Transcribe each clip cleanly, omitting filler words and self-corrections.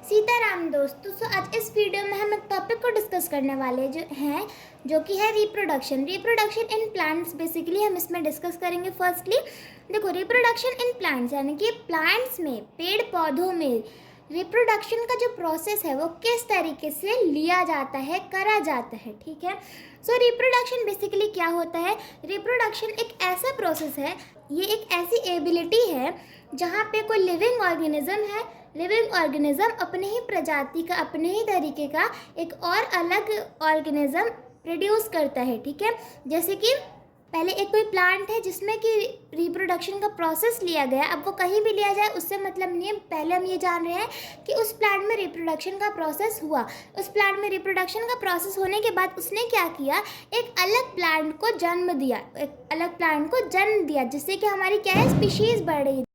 सीताराम दोस्तों। आज इस वीडियो में हम एक टॉपिक को डिस्कस करने वाले जो कि है रिप्रोडक्शन इन प्लांट्स। बेसिकली हम इसमें डिस्कस करेंगे। फर्स्टली देखो, रिप्रोडक्शन इन प्लांट्स यानी कि प्लांट्स में, पेड़ पौधों में रिप्रोडक्शन का जो प्रोसेस है वो किस तरीके से लिया जाता है, करा जाता है। ठीक है। सो रिप्रोडक्शन बेसिकली क्या होता है? रिप्रोडक्शन एक ऐसा प्रोसेस है, ये एक ऐसी एबिलिटी है जहाँ पे कोई लिविंग ऑर्गेनिज्म है, लिविंग ऑर्गेनिज्म अपने ही प्रजाति का, अपने ही तरीके का एक और अलग ऑर्गेनिज्म प्रोड्यूस करता है। ठीक है। जैसे कि पहले एक कोई प्लांट है जिसमें कि रिप्रोडक्शन का प्रोसेस लिया गया। अब वो कहीं भी लिया जाए उससे मतलब नहीं है। पहले हम ये जान रहे हैं कि उस प्लांट में रिप्रोडक्शन का प्रोसेस हुआ। उस प्लांट में रिप्रोडक्शन का प्रोसेस होने के बाद उसने क्या किया, एक अलग प्लांट को जन्म दिया, एक अलग प्लांट को जन्म दिया, जिससे कि हमारी क्या है, स्पीशीज बढ़ रही है।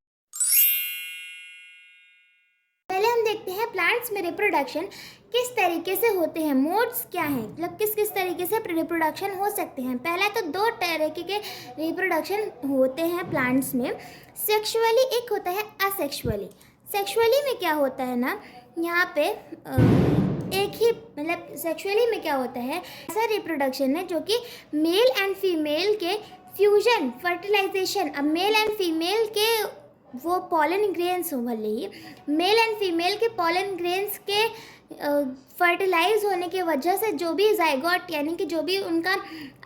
पहले हम देखते हैं प्लांट्स में रिप्रोडक्शन किस तरीके से होते हैं, मोड्स क्या हैं, मतलब किस किस तरीके से रिप्रोडक्शन हो सकते हैं। पहला तो दो तरीके के रिप्रोडक्शन होते हैं प्लांट्स में। सेक्सुअली एक होता है असेक्सुअली। सेक्सुअली में क्या होता है ना, यहाँ पे एक ही मतलब सेक्सुअली में क्या होता है, ऐसा रिप्रोडक्शन है जो कि मेल एंड फीमेल के फ्यूजन, फर्टिलाइजेशन। अब मेल एंड फीमेल के वो पॉलन ग्रेन्स हो, भले ही मेल एंड फीमेल के पॉलन ग्रेन्स के फर्टिलाइज होने की वजह से जो भी जाइगोट यानी कि जो भी उनका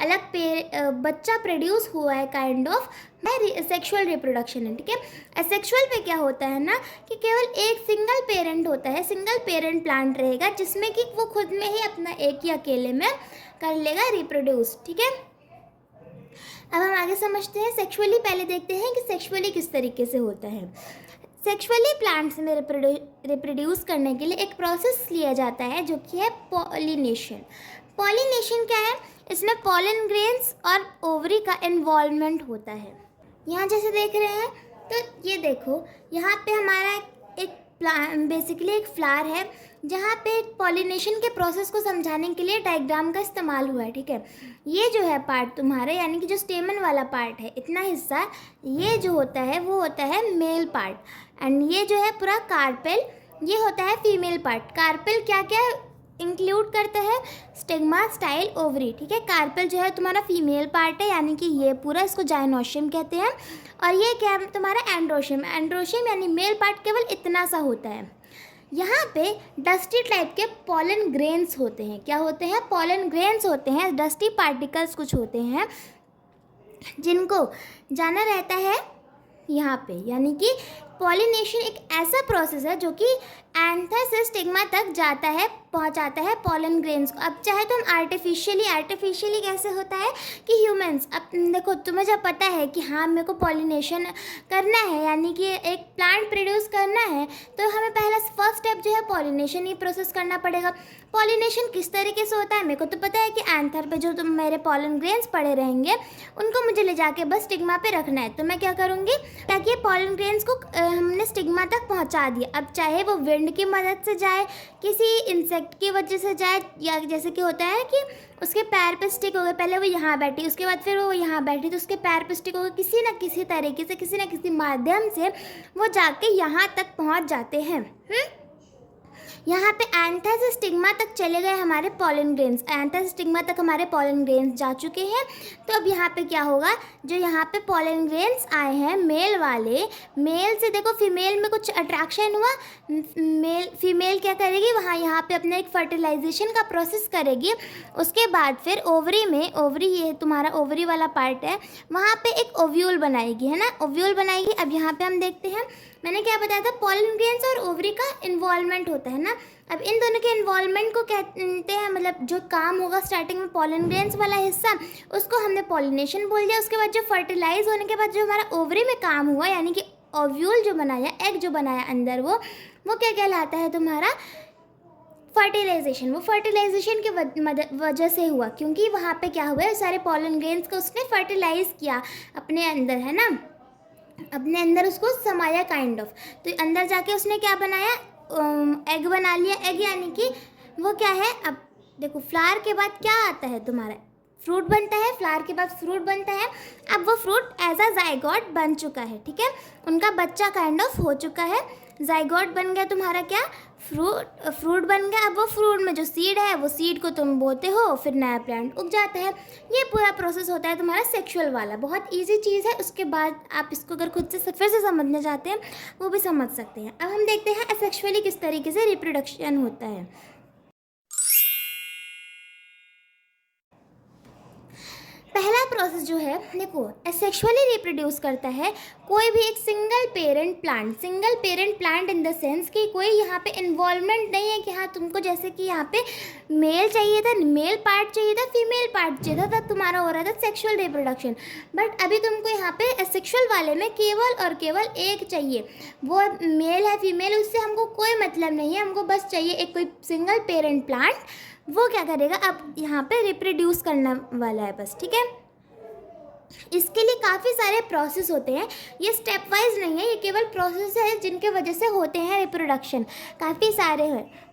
अलग बच्चा प्रोड्यूस हुआ है, काइंड ऑफ सेक्सुअल रिप्रोडक्शन है। ठीक है। एसेक्सुअल पे क्या होता है ना कि केवल एक सिंगल पेरेंट होता है, सिंगल पेरेंट प्लांट रहेगा जिसमें कि वो खुद में ही अपना एक ही अकेले में कर लेगा रिप्रोड्यूस। ठीक है। अब हम आगे समझते हैं सेक्सुअली। पहले देखते हैं कि सेक्सुअली किस तरीके से होता है। सेक्सुअली प्लांट्स में रिप्रोड्यूस करने के लिए एक प्रोसेस लिया जाता है जो कि है पॉलिनेशन। पॉलिनेशन क्या है? इसमें पॉलन ग्रेन्स और ओवरी का इन्वॉल्वमेंट होता है। यहाँ जैसे देख रहे हैं, तो ये देखो, यहाँ पे हमारा एक बेसिकली एक फ्लावर है जहाँ पे पॉलिनेशन के प्रोसेस को समझाने के लिए डायग्राम का इस्तेमाल हुआ है। ठीक है। ये जो है पार्ट तुम्हारे, यानी कि जो स्टेमन वाला पार्ट है, इतना हिस्सा, ये जो होता है वो होता है मेल पार्ट, एंड ये जो है पूरा कार्पेल, ये होता है फीमेल पार्ट। कार्पेल क्या क्या इंक्लूड करता है? Stigma, style, ovary. ठीक है। कार्पेल जो है तुम्हारा फीमेल पार्ट है, यानी कि ये पूरा, इसको जाइनोशियम कहते हैं। और ये क्या है तुम्हारा? एंड्रोशियम। एंड्रोशियम यानी मेल पार्ट केवल इतना सा होता है। यहाँ पे डस्टी टाइप के पॉलन ग्रेन्स होते हैं। क्या होते हैं? पॉलन ग्रेन्स होते हैं, डस्टी पार्टिकल्स कुछ होते हैं जिनको जाना रहता है यहाँ पे। यानी कि पॉलिनेशन एक ऐसा प्रोसेस है जो कि एंथर से स्टिग्मा तक जाता है, पहुँचाता है पॉलन ग्रेन्स को। अब चाहे तो हम आर्टिफिशियली कैसे होता है कि ह्यूमंस, अब देखो तुम्हें जब पता है कि हाँ मेरे को पॉलिनेशन करना है, यानी कि एक प्लांट प्रोड्यूस करना है, तो हमें पहला फर्स्ट स्टेप जो है पॉलिनेशन ही प्रोसेस करना पड़ेगा। पॉलिनेशन किस तरीके से होता है? मेरे को तो पता है कि एंथर पे जो तुम मेरे पॉलन ग्रेन्स पड़े रहेंगे उनको मुझे ले जाके बस स्टिग्मा पे रखना है। तो मैं क्या करूँगी, ताकि पॉलन ग्रेन्स को हमने स्टिग्मा तक पहुँचा दिया। अब चाहे वो विंड की मदद से जाए, किसी इंसेक्ट की वजह से जाए, या जैसे कि होता है कि उसके पैर पे स्टिक हो गए, पहले वो यहाँ बैठी, उसके बाद फिर वो यहाँ बैठी, तो उसके पैर पे स्टिक हो गए, किसी न किसी तरीके से, किसी न किसी माध्यम से वो जाके यहाँ तक पहुँच जाते हैं। यहाँ पे एंथर से स्टिग्मा तक चले गए हमारे पॉलन ग्रेन्स, एंथर से स्टिग्मा तक हमारे पॉलन ग्रेन्स जा चुके हैं। तो अब यहाँ पे क्या होगा, जो यहाँ पे पॉलन ग्रेन्स आए हैं मेल वाले, मेल से देखो फीमेल में कुछ अट्रैक्शन हुआ, फीमेल क्या करेगी, वहाँ यहाँ पे अपना एक फर्टिलाइजेशन का प्रोसेस करेगी। उसके बाद फिर ओवरी में, ओवरी ये तुम्हारा ओवरी वाला पार्ट है, वहाँ पे एक ओव्यूल बनाएगी, है ना, ओव्यूल बनाएगी। अब यहाँ पे हम देखते हैं, मैंने क्या बताया था, पॉलन ग्रेन्स और ओवरी का इन्वॉल्वमेंट होता है ना। अब इन दोनों के इन्वॉल्वमेंट को कहते हैं, मतलब जो काम होगा स्टार्टिंग में पॉलन ग्रेन्स वाला हिस्सा, उसको हमने पॉलिनेशन बोल दिया। उसके बाद जो फर्टिलाइज होने के बाद जो हमारा ओवरी में काम हुआ, यानी कि ओव्यूल जो बनाया, एग जो बनाया अंदर, वो क्या कहलाता है तुम्हारा? फर्टिलाइजेशन। वो फर्टिलाइजेशन की वजह से हुआ, क्योंकि वहाँ पे क्या हुआ, सारे पॉलन ग्रेन्स को उसने फर्टिलाइज किया अपने अंदर, है ना, अपने अंदर उसको समाया काइंड ऑफ। तो अंदर जाके उसने क्या बनाया, एग बना लिया। एग यानी कि वो क्या है, अब देखो फ्लावर के बाद क्या आता है तुम्हारा, फ्रूट बनता है, फ्लावर के बाद फ्रूट बनता है। अब वो फ्रूट एज अ जाइगोट बन चुका है। ठीक है। उनका बच्चा काइंड ऑफ हो चुका है, जाइगोट बन गया तुम्हारा क्या, फ्रूट बन गया। अब वो फ्रूट में जो सीड है वो सीड को तुम बोते हो, फिर नया प्लांट उग जाता है। ये पूरा प्रोसेस होता है तुम्हारा सेक्सुअल वाला। बहुत इजी चीज़ है। उसके बाद आप इसको अगर खुद से फिर से समझना चाहते हैं वो भी समझ सकते हैं। अब हम देखते हैं असेक्सुअली किस तरीके से रिप्रोडक्शन होता है। पहला प्रोसेस जो है, देखो, एसेक्सुअली रिप्रोड्यूस करता है कोई भी एक single parent plant in the sense कि कोई यहाँ पे इन्वॉल्वमेंट नहीं है कि हाँ तुमको जैसे कि यहाँ पे मेल चाहिए था, मेल पार्ट चाहिए था, फीमेल पार्ट चाहिए था, तब तुम्हारा हो रहा था सेक्सुअल रिप्रोडक्शन। बट अभी तुमको यहाँ पे एसेक्सुअल वाले में केवल और केवल एक चाहिए, वो मेल है फीमेल, उससे हमको कोई मतलब नहीं है। हमको बस चाहिए एक कोई सिंगल पेरेंट प्लांट, वो क्या करेगा अब यहाँ पे रिप्रोड्यूस करने वाला है बस, ठीक है। इसके लिए काफ़ी सारे प्रोसेस होते हैं, ये स्टेप वाइज नहीं है, ये केवल प्रोसेस है जिनके वजह से होते हैं रिप्रोडक्शन। काफ़ी सारे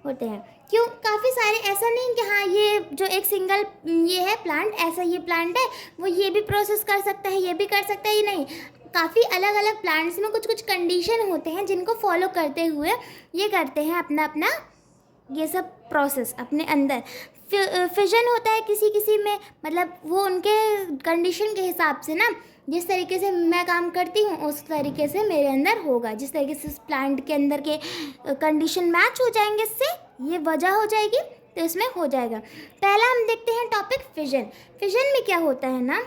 होते हैं। क्यों काफ़ी सारे? ऐसा नहीं कि हाँ ये जो एक सिंगल ये है प्लांट, ऐसा ये प्लांट है, वो ये भी प्रोसेस कर सकता है, ये भी कर सकता है, ये नहीं। काफ़ी अलग अलग प्लांट्स में कुछ कुछ कंडीशन होते हैं जिनको फॉलो करते हुए ये करते हैं अपना अपना ये सब प्रोसेस अपने अंदर। फिजन होता है किसी किसी में, मतलब वो उनके कंडीशन के हिसाब से ना, जिस तरीके से मैं काम करती हूँ उस तरीके से मेरे अंदर होगा, जिस तरीके से उस प्लांट के अंदर के कंडीशन मैच हो जाएंगे, इससे ये वजह हो जाएगी तो इसमें हो जाएगा। पहला हम देखते हैं टॉपिक फिजन। फिजन में क्या होता है ना,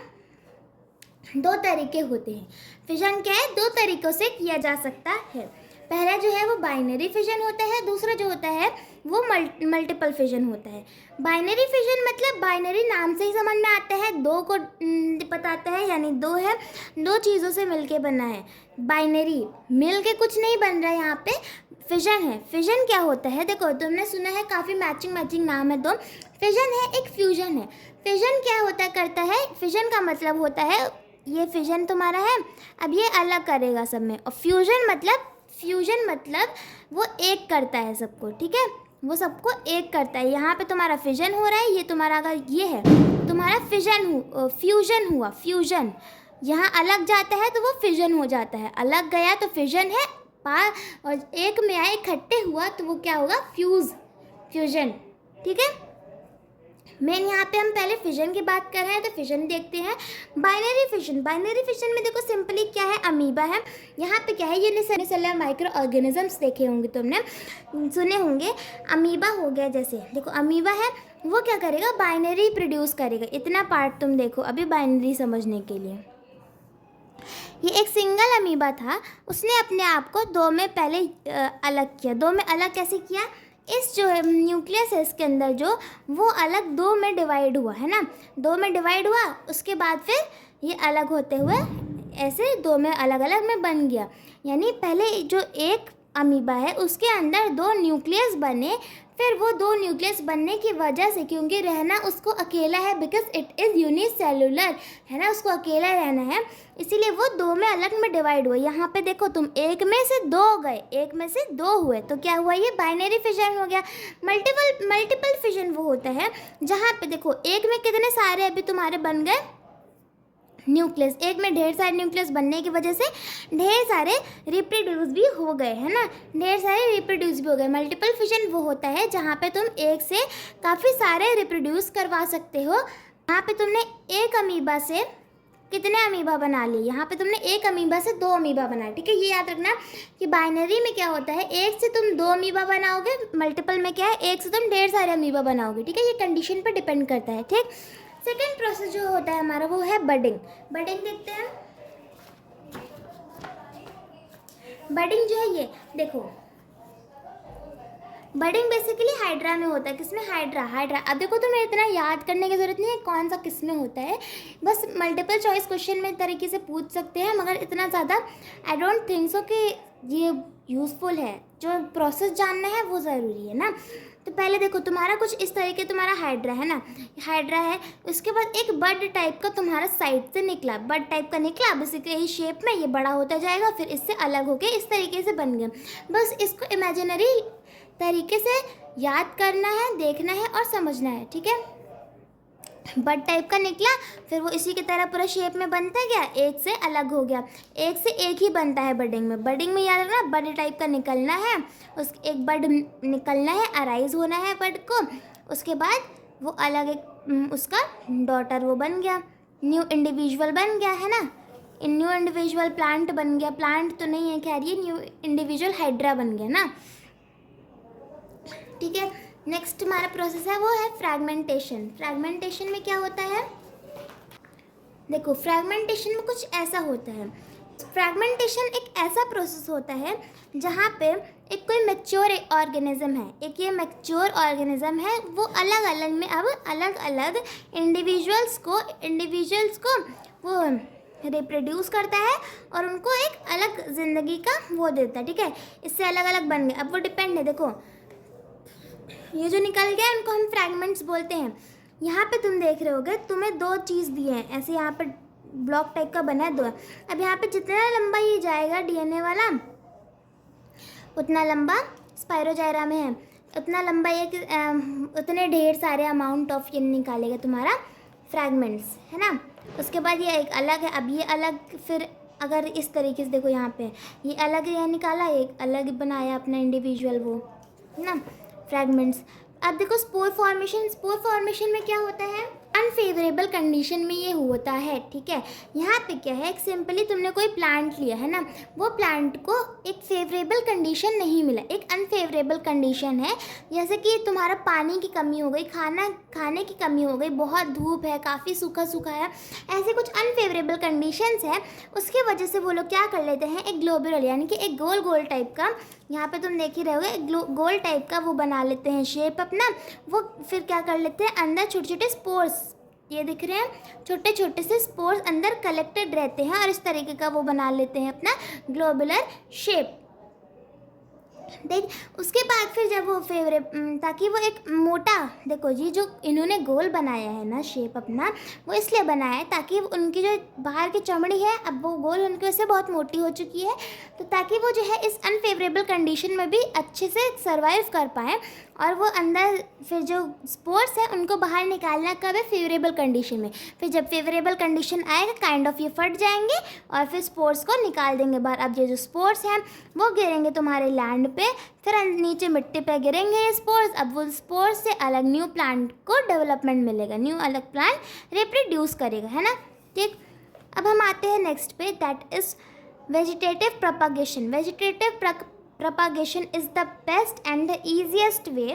दो तरीके होते हैं। फिजन क्या है, दो तरीक़ों से किया जा सकता है। पहला जो है वो बाइनरी फिजन होता है, दूसरा जो होता है वो मल्टीपल फिजन होता है। बाइनरी फिजन मतलब बाइनरी नाम से ही समझ में आता है, दो को बताता है, यानी दो है, दो चीज़ों से मिलके बना है। बाइनरी मिल के कुछ नहीं बन रहा है, यहाँ पे फिजन है। फिजन क्या होता है, देखो तुमने सुना है, काफ़ी मैचिंग नाम है दो। फिजन है, एक फ्यूजन है। फिजन क्या होता करता है, फिजन का मतलब होता है ये फिजन तुम्हारा है, अब ये अलग करेगा सब में। और फ्यूजन मतलब वो एक करता है सबको, ठीक है, वो सबको एक करता है। यहाँ पे तुम्हारा फिजन हो रहा है, ये तुम्हारा अगर ये है तुम्हारा फ्यूजन हुआ, फ्यूजन यहाँ अलग जाता है तो वो फिजन हो जाता है, अलग गया तो फिजन है, और एक में आए इकट्ठे हुआ तो वो क्या होगा, फ्यूजन, ठीक है। मेन यहाँ पे हम पहले फिजन की बात कर रहे हैं तो फिजन देखते हैं। बाइनरी फिजन में देखो सिंपली क्या है, अमीबा है। यहाँ पे क्या है, ये यूनिसेलुलर माइक्रो ऑर्गेनिजम्स देखे होंगे तुमने, सुने होंगे। अमीबा हो गया, जैसे देखो अमीबा है, वो क्या करेगा, बाइनरी प्रोड्यूस करेगा। इतना पार्ट तुम देखो अभी बाइनरी समझने के लिए। ये एक सिंगल अमीबा था, उसने अपने आप को दो में पहले अलग किया। दो में अलग कैसे किया, इस जो न्यूक्लियस है इसके अंदर जो, वो अलग दो में डिवाइड हुआ है ना, दो में डिवाइड हुआ, उसके बाद फिर ये अलग होते हुए ऐसे दो में अलग अलग में बन गया। यानी पहले जो एक अमीबा है उसके अंदर दो न्यूक्लियस बने, फिर वो दो न्यूक्लियस बनने की वजह से, क्योंकि रहना उसको अकेला है, बिकॉज इट इज़ यूनिसेलुलर है ना, उसको अकेला रहना है, इसीलिए वो दो में अलग में डिवाइड हुआ। यहाँ पे देखो तुम, एक में से दो गए, एक में से दो हुए, तो क्या हुआ, ये बाइनरी फिजन हो गया। मल्टीपल फिजन वो होता है जहाँ पे देखो एक में कितने सारे अभी तुम्हारे बन गए न्यूक्लियस, एक में ढेर सारे न्यूक्लियस बनने की वजह से ढेर सारे रिप्रोड्यूस भी हो गए, है ना, ढेर सारे रिप्रोड्यूस भी हो गए। मल्टीपल फिजन वो होता है जहाँ पे तुम एक से काफ़ी सारे रिप्रोड्यूस करवा सकते हो। यहाँ पे तुमने एक अमीबा से कितने अमीबा बना लिए, यहाँ पे तुमने एक अमीबा से दो अमीबा बनाए, ठीक है। ये याद रखना कि बाइनरी में क्या होता है, एक से तुम दो अमीबा बनाओगे, मल्टीपल में क्या है, एक से तुम ढेर सारे अमीबा बनाओगे, ठीक है। ये कंडीशन पर डिपेंड करता है, ठीक। सेकेंड प्रोसेस जो होता है हमारा वो है बडिंग। बडिंग देखते हैं। बडिंग जो है ये देखो, बडिंग बेसिकली हाइड्रा में होता है। किसमें, हाइड्रा। अब देखो तुम्हें इतना याद करने की ज़रूरत नहीं है कौन सा किसमें होता है, बस मल्टीपल चॉइस क्वेश्चन में तरीके से पूछ सकते हैं, मगर इतना ज़्यादा आई डोंट थिंक सो कि ये यूज़फुल है। जो प्रोसेस जानना है वो ज़रूरी है ना। तो पहले देखो तुम्हारा कुछ इस तरीके, तुम्हारा हाइड्रा है ना, हाइड्रा है, उसके बाद एक बड टाइप का तुम्हारा साइड से निकला, बड टाइप का निकला, बेसिकली यही शेप में ये बड़ा होता जाएगा, फिर इससे अलग होके इस तरीके से बन गया। बस इसको इमेजिनरी तरीके से याद करना है, देखना है और समझना है, ठीक है। बड टाइप का निकला, फिर वो इसी की तरह पूरा शेप में बनता गया, एक से अलग हो गया, एक से एक ही बनता है बडिंग में। बडिंग में याद रखना बड टाइप का निकलना है, उस एक बड निकलना है, अराइज होना है बड को, उसके बाद वो अलग एक उसका डॉटर वो बन गया, न्यू इंडिविजुअल बन गया है ना, न्यू इंडिविजुअल प्लांट बन गया, प्लांट तो नहीं है खैर, ये न्यू इंडिविजुअल हाइड्रा बन गया ना, ठीक है। नेक्स्ट हमारा प्रोसेस है वो है फ्रैगमेंटेशन। फ्रैगमेंटेशन में क्या होता है, देखो फ्रैगमेंटेशन में कुछ ऐसा होता है, फ्रैगमेंटेशन एक ऐसा प्रोसेस होता है जहाँ पे एक कोई मैच्योर ऑर्गेनिज्म है, एक ये मैच्योर ऑर्गेनिज्म है, वो अलग अलग में अब अलग अलग इंडिविजुअल्स को वो रिप्रोड्यूस करता है और उनको एक अलग ज़िंदगी का वो देता है, ठीक है। इससे अलग अलग बन गए, अब वो डिपेंड है, देखो ये जो निकल गया इनको हम फ्रैगमेंट्स बोलते हैं। यहाँ पे तुम देख रहे होगे तुम्हें दो चीज़ दी है, ऐसे यहाँ पे ब्लॉक टाइप का बना है दो, अब यहाँ पे जितना लंबा ये जाएगा डीएनए वाला उतना लंबा स्पाइरोजाइरा में है, उतना लंबा ये उतने ढेर सारे अमाउंट ऑफ ये निकालेगा तुम्हारा फ्रैगमेंट्स, है ना। उसके बाद ये एक अलग है, अब ये अलग, फिर अगर इस तरीके से देखो यहाँ पे ये अलग यह निकाला, एक अलग बनाया अपना इंडिविजुअल वो, है ना, फ्रैगमेंट्स। अब देखो स्पोर फॉर्मेशन में क्या होता है, अनफेवरेबल कंडीशन में ये होता है, ठीक है। यहाँ पे क्या है, एक सिंपली तुमने कोई प्लांट लिया है ना, वो प्लांट को एक फेवरेबल कंडीशन नहीं मिला, एक अनफेवरेबल कंडीशन है, जैसे कि तुम्हारा पानी की कमी हो गई, खाने की कमी हो गई, बहुत धूप है, काफ़ी सूखा है, ऐसे कुछ अनफेवरेबल कंडीशंस है, उसकी वजह से वो लोग क्या कर लेते हैं, एक ग्लोब्यूल यानी कि एक गोल टाइप का, यहाँ पे तुम देख ही रहोगे, एक गोल टाइप का वो बना लेते हैं शेप अपना, वो फिर क्या कर लेते हैं, अंदर छोटे छोटे स्पोर्स, ये दिख रहे हैं छोटे छोटे से स्पोर्स अंदर कलेक्टेड रहते हैं और इस तरीके का वो बना लेते हैं अपना ग्लोबुलर शेप। देख उसके बाद फिर जब वो ताकि वो एक मोटा, देखो जी जो इन्होंने गोल बनाया है ना शेप अपना, वो इसलिए बनाया है ताकि उनकी जो बाहर की चमड़ी है अब वो गोल उनकी वजह से बहुत मोटी हो चुकी है, तो ताकि वो जो है इस अनफेवरेबल कंडीशन में भी अच्छे से सर्वाइव कर पाएँ और वो अंदर फिर जो स्पोर्स है उनको बाहर निकालना कब है, फेवरेबल कंडीशन में। फिर जब फेवरेबल कंडीशन आएगा काइंड ऑफ ये फट जाएंगे और फिर स्पोर्स को निकाल देंगे बाहर। अब ये जो स्पोर्स हैं वो गिरेंगे तुम्हारे लैंड पे, फिर नीचे मिट्टी पे गिरेंगे ये स्पोर्स, अब वो स्पोर्स से अलग न्यू प्लांट को डेवलपमेंट मिलेगा, न्यू अलग प्लांट रिप्रोड्यूस करेगा, है ना, ठीक। अब हम आते हैं नेक्स्ट पे, that is vegetative propagation. Vegetative propagation is the best and the easiest way।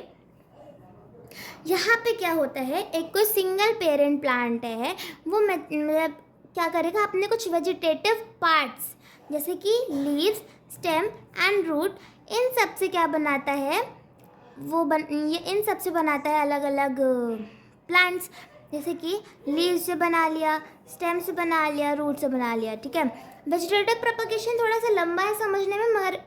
यहाँ पे क्या होता है, एक कोई सिंगल पेरेंट प्लांट है, वो मतलब क्या करेगा, अपने कुछ वेजिटेटिव पार्ट्स जैसे कि लीव्स, स्टेम एंड रूट, इन सब से क्या बनाता है ये इन सब से बनाता है अलग अलग प्लांट्स, जैसे कि लीव्स से बना लिया, स्टेम से बना लिया, रूट से बना लिया, ठीक है। वेजिटेटिव प्रोपगेशन थोड़ा सा लंबा है समझने में, मगर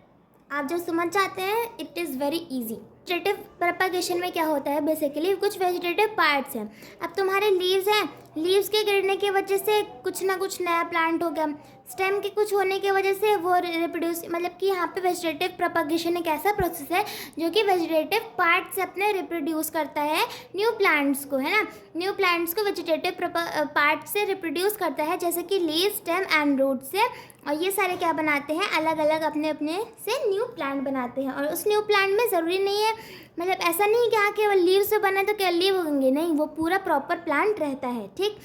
आप जो समझ जाते हैं it is very easy. Vegetative propagation में क्या होता है, बेसिकली कुछ वेजिटेटिव पार्ट्स हैं, अब तुम्हारे लीव्स हैं, लीव्स के गिरने की वजह से कुछ ना कुछ नया प्लांट हो गया, स्टेम के कुछ होने की वजह से वो रिप्रोड्यूस, मतलब कि यहाँ पे वेजिटेटिव प्रोपगेशन एक ऐसा प्रोसेस है जो कि वेजिटेटिव पार्ट से अपने रिप्रोड्यूस करता है न्यू प्लांट्स को, है ना, न्यू प्लांट्स को वेजिटेटिव पार्ट से रिप्रोड्यूस करता है, जैसे कि लीव, स्टेम एंड रूट से, और ये सारे क्या बनाते हैं, अलग अलग अपने अपने से न्यू प्लांट बनाते हैं। और उस न्यू प्लांट में ज़रूरी नहीं है, मतलब ऐसा नहीं कि हाँ केवल लीव से बना तो केवल लीव होंगे, नहीं, वो पूरा प्रॉपर प्लांट रहता है, ठीक।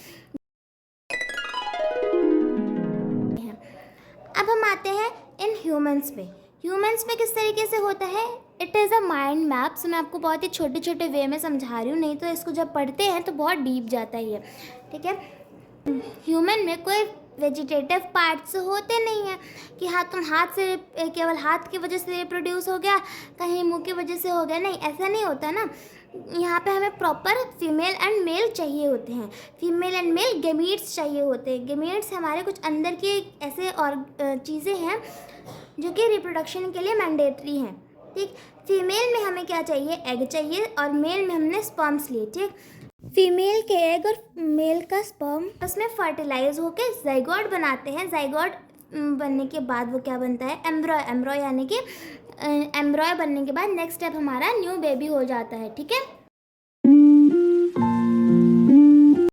अब हम आते हैं इन ह्यूमंस पे। ह्यूमंस में किस तरीके से होता है, it is a mind map. So मैं आपको बहुत ही छोटे छोटे वे में समझा रही हूँ, नहीं तो इसको जब पढ़ते हैं तो बहुत डीप जाता ही है, ठीक है। ह्यूमन में कोई वेजिटेटिव पार्ट्स होते नहीं हैं कि हाँ तुम हाथ से केवल हाथ की वजह से रिप्रोड्यूस हो गया, कहीं मुंह की वजह से हो गया, नहीं, ऐसा नहीं होता ना। यहाँ पे हमें प्रॉपर फीमेल एंड मेल चाहिए होते हैं, फीमेल एंड मेल गेमीट्स चाहिए होते हैं। गेमीट्स हमारे कुछ अंदर के ऐसे और चीज़ें हैं जो कि रिप्रोडक्शन के लिए मैंडेटरी हैं, ठीक। फीमेल में हमें क्या चाहिए, एग चाहिए, और मेल में हमने स्पर्म्स लिए, ठीक। फीमेल के एग और मेल का स्पर्म उसमें फर्टिलाइज होकर जाइगोट बनाते हैं। जाइगोट बनने के बाद वो क्या बनता है, एम्ब्रॉय यानी कि एम्ब्रॉय बनने के बाद नेक्स्ट स्टेप हमारा न्यू बेबी हो जाता है, ठीक है।